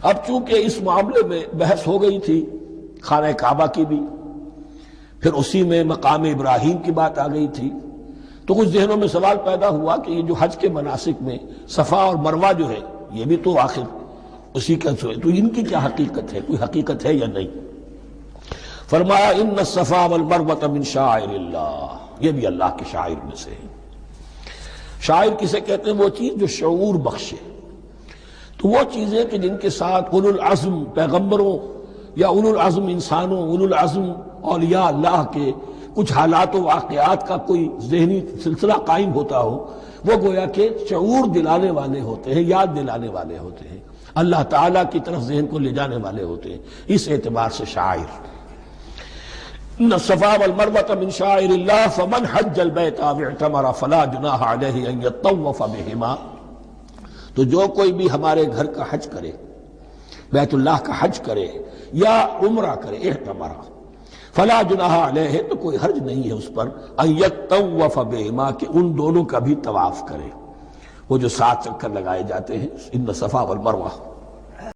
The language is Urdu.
اب چونکہ اس معاملے میں بحث ہو گئی تھی خانہ کعبہ کی بھی، پھر اسی میں مقام ابراہیم کی بات آ گئی تھی، تو کچھ ذہنوں میں سوال پیدا ہوا کہ یہ جو حج کے مناسک میں صفا اور مروہ جو ہے یہ بھی تو آخر اسی کا تو ان کی کیا حقیقت ہے، کوئی حقیقت ہے یا نہیں؟ فرمایا ان الصفا والمروہ من شعائر اللہ، یہ بھی اللہ کے شعائر میں سے ہے۔ شاعر کسے کہتے ہیں؟ وہ چیز جو شعور بخشے۔ تو وہ چیزیں کہ جن کے ساتھ اولو العزم پیغمبروں یا اولو العزم انسانوں، اولو العزم اولیاء اللہ کے کچھ حالات و واقعات کا کوئی ذہنی سلسلہ قائم ہوتا ہو، وہ گویا کہ شعور دلانے والے ہوتے ہیں، یاد دلانے والے ہوتے ہیں، اللہ تعالیٰ کی طرف ذہن کو لے جانے والے ہوتے ہیں، اس اعتبار سے شاعر۔ ان الصفا والمروہ من شعائر اللہ فمن حج البیت او اعتمر فلا جناح علیہ ان یطوف بہما، تو جو کوئی بھی ہمارے گھر کا حج کرے، بیت اللہ کا حج کرے یا عمرہ کرے، اعتمر، فلا جناح علیہ، تو کوئی حرج نہیں ہے اس پر، ان یطوف بہما، کہ ان دونوں کا بھی طواف کرے، وہ جو 7 چکر لگائے جاتے ہیں، ان الصفا والمروہ۔